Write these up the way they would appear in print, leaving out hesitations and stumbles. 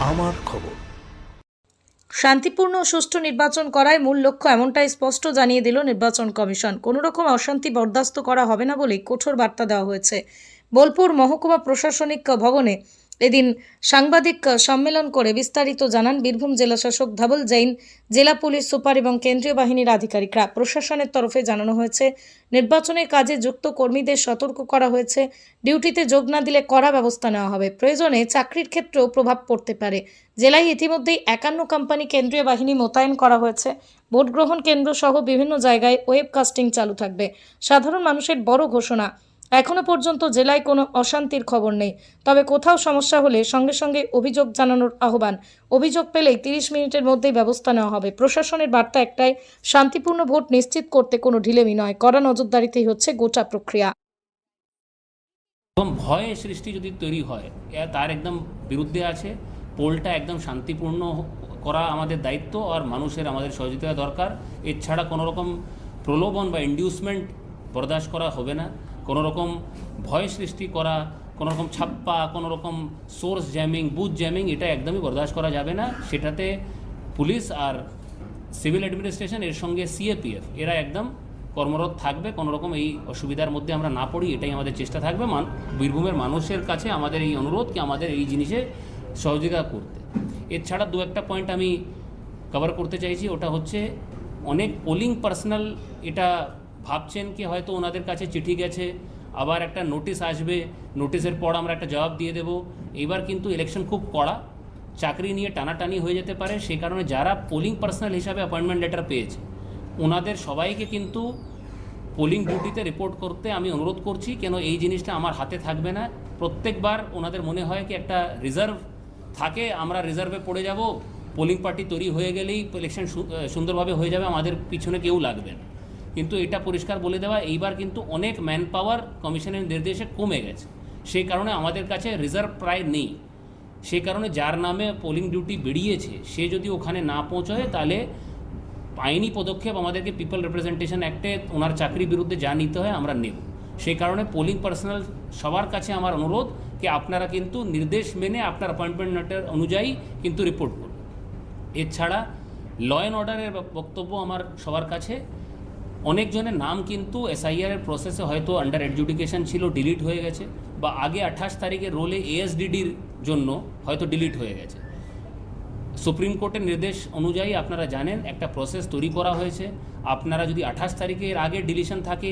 আমার খবর। শান্তিপূর্ণ ও সুষ্ঠু নির্বাচন করাই মূল লক্ষ্য, এমনটাই স্পষ্ট জানিয়ে দিল নির্বাচন কমিশন। কোনো রকম অশান্তি বরদাস্ত করা হবে না বলে কঠোর বার্তা দেওয়া হয়েছে। বোলপুর মহকুমা প্রশাসনিক ভবনে এদিন সাংবাদিক সম্মেলন করে বিস্তারিত জানান বীরভূম জেলা শাসক ধবল জৈন, জেলা পুলিশ সুপার এবং কেন্দ্রীয় বাহিনীর আধিকারিকরা। প্রশাসনের তরফে জানানো হয়েছে, নির্বাচনের কাজে যুক্ত কর্মীদের সতর্ক করা হয়েছে। ডিউটিতে যোগ না দিলে কড়া ব্যবস্থা নেওয়া হবে। প্রয়োজনে চাকরির ক্ষেত্রেও প্রভাব পড়তে পারে। জেলায় ইতিমধ্যেই 51 কোম্পানি কেন্দ্রীয় বাহিনী মোতায়েন করা হয়েছে। ভোট গ্রহণ কেন্দ্র সহ বিভিন্ন জায়গায় ওয়েবকাস্টিং চালু থাকবে। সাধারণ মানুষের বড় ঘোষণা, এখনো পর্যন্ত জেলায় কোনো অশান্তির খবর নেই, তবে কোথাও সমস্যা হলে সঙ্গে সঙ্গে অভিযোগ জানানোর আহ্বান। অভিযোগ পেলেই 30 মিনিটের মধ্যেই ব্যবস্থা নেওয়া হবে। প্রশাসনের বার্তা একটাই, শান্তিপূর্ণ ভোট নিশ্চিত করতে কোনো ঢিলেমি নয়, কড়া নজরদারিতেই হচ্ছে গোটা প্রক্রিয়া। ভয় সৃষ্টি যদি তৈরি হয়, তার একদম বিরুদ্ধে আছে। পোলটা একদম শান্তিপূর্ণ করা আমাদের দায়িত্ব, আর মানুষের আমাদের সহযোগিতা দরকার। এছাড়া কোনো রকম প্রলোভন বা ইন্ডিউসমেন্ট বরদাস্ত করা হবে না। কোনো রকম ভয় সৃষ্টি করা, কোনো রকম ছাপ্পা, কোনো রকম সোর্স জ্যামিং, বুথ জ্যামিং, এটা একদমই বরদাস্ত করা যাবে না। সেটাতে পুলিশ আর সিভিল অ্যাডমিনিস্ট্রেশন, এর সঙ্গে সিএপিএফ, এরা একদম কর্মরত থাকবে। কোনো রকম এই অসুবিধার মধ্যে আমরা না পড়ি, এটাই আমাদের চেষ্টা থাকবে। বীরভূমের মানুষের কাছে আমাদের এই অনুরোধ কি আমাদের এই জিনিসে সহযোগিতা করতে। এছাড়া দু একটা পয়েন্ট আমি কভার করতে চাইছি। ওটা হচ্ছে, অনেক পোলিং পার্সোনাল এটা ভাবছেন কি হয়তো ওনাদের কাছে চিঠি গেছে, আবার একটা নোটিশ আসবে, নোটিশের পর আমরা একটা জবাব দিয়ে দেব। এবার কিন্তু ইলেকশন খুব কড়া, চাকরি নিয়ে টানাটানি হয়ে যেতে পারে। সেই কারণে যারা পোলিং পার্সোনাল হিসাবে অ্যাপয়েন্টমেন্ট লেটার পেয়েছে, ওনাদের সবাইকে কিন্তু পোলিং ডিউটিতে রিপোর্ট করতে আমি অনুরোধ করছি। কেন এই জিনিসটা আমার হাতে থাকবে না। প্রত্যেকবার ওনাদের মনে হয় কি একটা রিজার্ভ থাকে, আমরা রিজার্ভে পড়ে যাব, পোলিং পার্টি তৈরি হয়ে গেলেই ইলেকশন সুন্দরভাবে হয়ে যাবে, আমাদের পিছনে কেউ লাগবে না। কিন্তু এটা পরিষ্কার বলে দেওয়া, এইবার কিন্তু অনেক ম্যান পাওয়ার কমিশনের নির্দেশে কমে গেছে। সেই কারণে আমাদের কাছে রিজার্ভ প্রায় নেই। সেই কারণে যার নামে পোলিং ডিউটি বেরিয়েছে, সে যদি ওখানে না পৌঁছয়, তাহলে আইনি পদক্ষেপ আমাদেরকে পিপল রিপ্রেজেন্টেশন অ্যাক্টে ওনার চাকরির বিরুদ্ধে যা নিতে হয় আমরা নেব। সেই কারণে পোলিং পার্সোনাল সবার কাছে আমার অনুরোধ কি আপনারা কিন্তু নির্দেশ মেনে আপনার অ্যাপয়েন্টমেন্ট লেটার অনুযায়ী কিন্তু রিপোর্ট করুন। এছাড়া ল অ্যান্ড অর্ডারের বক্তব্য আমার সবার কাছে, অনেকজনের নাম কিন্তু এসআইআরের প্রসেসে হয়তো আন্ডার এডজুডিকেশন ছিল, ডিলিট হয়ে গেছে, বা আগে 28 তারিখের রোলে এএসডিডির জন্য হয়তো ডিলিট হয়ে গেছে। সুপ্রিম কোর্টের নির্দেশ অনুযায়ী আপনারা জানেন একটা প্রসেস তৈরি করা হয়েছে। আপনারা যদি 28 তারিখের আগে ডিলিশন থাকে,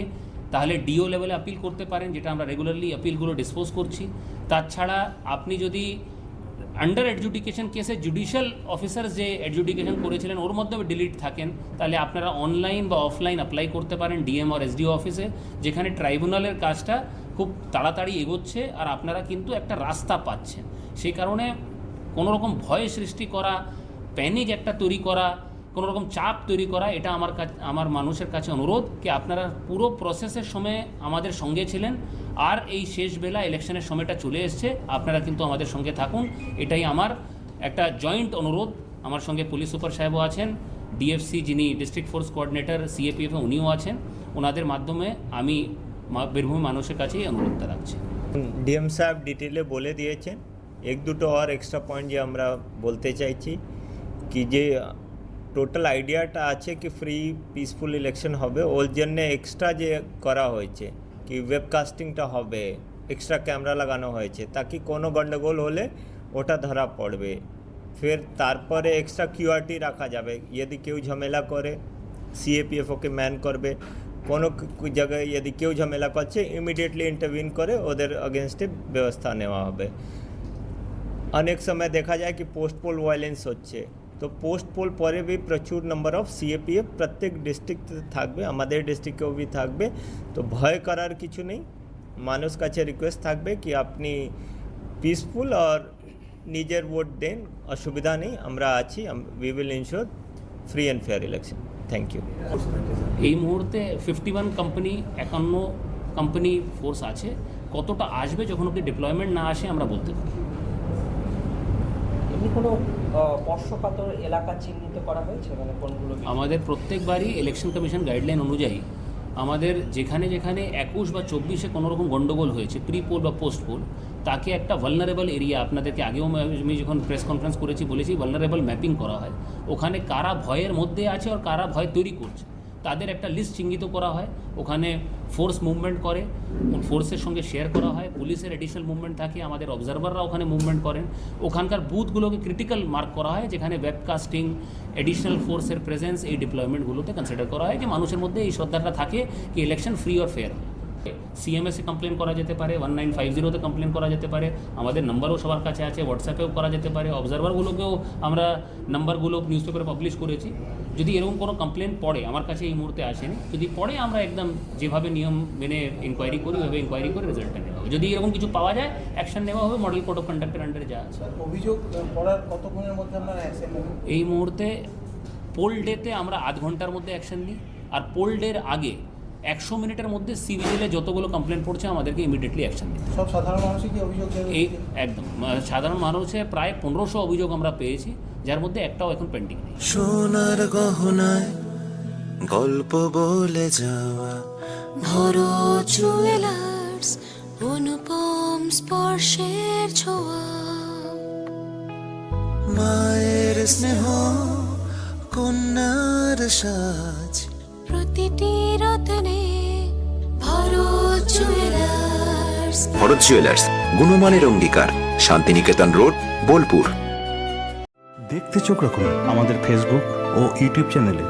তাহলে ডিও লেভেলে আপিল করতে পারেন, যেটা আমরা রেগুলারলি আপিলগুলো ডিসপোজ করছি। তাছাড়া আপনি যদি আন্ডার এডজুডিকেশন কেসে জুডিশিয়াল অফিসার যে এডজুডিকেশন করেছিলেন ওর মাধ্যমে ডিলিট থাকেন, তাহলে আপনারা অনলাইন বা অফলাইন অ্যাপ্লাই করতে পারেন ডিএম আর এসডিও অফিসে, যেখানে ট্রাইব্যুনালের কাজটা খুব তাড়াতাড়ি এগোচ্ছে আর আপনারা কিন্তু একটা রাস্তা পাচ্ছেন। সেই কারণে কোনো রকম ভয় সৃষ্টি করা, প্যানিক একটা তৈরি করা, কোনো রকম চাপ তৈরি করা, এটা আমার মানুষের কাছে অনুরোধ কি আপনারা পুরো প্রসেসের সময় আমাদের সঙ্গে ছিলেন, আর এই শেষ বেলা ইলেকশনের সময়টা চলে এসছে, আপনারা কিন্তু আমাদের সঙ্গে থাকুন। এটাই আমার একটা জয়েন্ট অনুরোধ। আমার সঙ্গে পুলিশ সুপার সাহেবও আছেন, ডিএফসি যিনি ডিস্ট্রিক্ট ফোর্স কোঅর্ডিনেটর সিএপিএফে উনিও আছেন। ওনাদের মাধ্যমে আমি বীরভূম মানুষের কাছেই অনুরোধটা রাখছি। ডিএম সাহেব ডিটেলে বলে দিয়েছেন। এক দুটো আর এক্সট্রা পয়েন্ট যে আমরা বলতে চাইছি কি, যে টোটাল আইডিয়াটা আছে কি ফ্রি পিসফুল ইলেকশন হবে, ওর জন্য এক্সট্রা যে করা হয়েছে কি ওয়েবকাস্টিংটা হবে, এক্সট্রা ক্যামেরা লাগানো হয়েছে, তাকি কোনো গণ্ডগোল হলে ওটা ধরা পড়বে। ফের তারপরে এক্সট্রা কিউআরটি রাখা যাবে, যদি কেউ ঝামেলা করে সিএপিএফ ওকে ম্যান করবে। কোনো জায়গায় যদি কেউ ঝামেলা করছে, ইমিডিয়েটলি ইন্টারভিন করে ওদের अगेंस्टे ব্যবস্থা নেওয়া হবে। অনেক সময় দেখা যায় কি পোস্ট পোল ভায়োলেন্স হচ্ছে, তো পোস্ট পোল পরে भी প্রচুর নাম্বার অফ সিএপিএফ প্রত্যেক ডিস্ট্রিক্টে থাকবে, আমাদের ডিস্ট্রিক্টেও भी থাকবে। তো ভয় করার কিছু নেই। মানুষ কাছে রিকোয়েস্ট থাকবে কি আপনি পিসফুল আর নিজের ভোট দেন, অসুবিধা নেই, আমরা আছি, we will ensure free and fair election. Thank you. এই মুহূর্তে 51 কোম্পানি, 51 কোম্পানি ফোর্স আছে। কতটা আসবে যখন অব্দি ডিপ্লয়মেন্ট না আসে আমরা বলতে পারি। কোনো স্পর্শকাতর এলাকা চিহ্নিত করা হয়েছে, মানে কোনগুলো? আমাদের প্রত্যেকবারই ইলেকশন কমিশন গাইডলাইন অনুযায়ী আমাদের যেখানে যেখানে 21 বা 24-এ কোনো রকম গণ্ডগোল হয়েছে প্রি পোল বা পোস্ট পোল, তাকে একটা ভালনারেবল এরিয়া, আপনাদেরকে আগেও আমি যখন প্রেস কনফারেন্স করেছি বলেছি, ভালনারেবল ম্যাপিং করা হয়। ওখানে কারা ভয়ের মধ্যে আছে আর কারা ভয় তৈরি করছে তাদের একটা লিস্ট চিহ্নিত করা হয়। ওখানে ফোর্স মুভমেন্ট করে, ফোর্সের সঙ্গে শেয়ার করা হয়, পুলিশের এডিশনাল মুভমেন্ট থাকে, আমাদের অবজারভাররা ওখানে মুভমেন্ট করেন। ওখানকার বুথগুলোকে ক্রিটিক্যাল মার্ক করা হয়, যেখানে ওয়েবকাস্টিং, এডিশনাল ফোর্সের প্রেজেন্স, এই ডিপ্লয়মেন্টগুলোতে কনসিডার করা হয় যে মানুষের মধ্যে এই শ্রদ্ধাটা থাকে কি ইলেকশন ফ্রি আর ফেয়ার হয়। সিএমএসে কমপ্লেন করা যেতে পারে, 1950-তে কমপ্লেন করা যেতে পারে, আমাদের নাম্বারও সবার কাছে আছে, হোয়াটসঅ্যাপেও করা যেতে পারে, অবজারভারগুলোকেও আমরা নাম্বারগুলো নিউজ পেপারে পাবলিশ করেছি। যদি এরকম কোনো কমপ্লেন পড়ে, আমার কাছে এই মুহূর্তে আসেনি, যদি পড়ে আমরা একদম যেভাবে নিয়ম মেনে ইনকোয়ারি করি ওইভাবে ইনকোয়ারি করে রেজাল্টটা নেওয়া হবে। যদি এরকম কিছু পাওয়া যায় অ্যাকশন নেওয়া হবে মডেল কোড অফ কন্ডাক্টের আন্ডারে যা আছে। অভিযোগ পড়ার কতক্ষণের মধ্যে আপনারা অ্যাকশন নেবেন? এই মুহূর্তে পোল ডেতে আমরা আধ ঘন্টার মধ্যে অ্যাকশন নিই, আর পোল ডের আগে 100 মিনিটের মধ্যে সিভিজিলে যতগুলো কমপ্লেন পড়ছে আমাদেরকে ইমিডিয়েটলি অ্যাকশন নিতে হবে। সব সাধারণ মানুষই কি অভিযোগ দেবে? এই একদম সাধারণ মানুষে প্রায় 1500 অভিযোগ আমরা পেয়েছি, যার মধ্যে একটাও এখন পেন্ডিং নেই। সোনার গহনায় গল্প বলে যাওয়া ভরো জুয়েলার্স, অনুপম স্পর্শের ছোঁয়া, মায়ের স্নেহ কন্যার সাজ, প্রতিটি রত্নে ভরো জুয়েলার্স। ভরত জুয়েলার্স, গুণমানের অঙ্গীকার, শান্তিনিকেতন রোড, বোলপুর। দেখতে চোখ রাখুন আমাদের ফেসবুক ও ইউটিউব চ্যানেলে।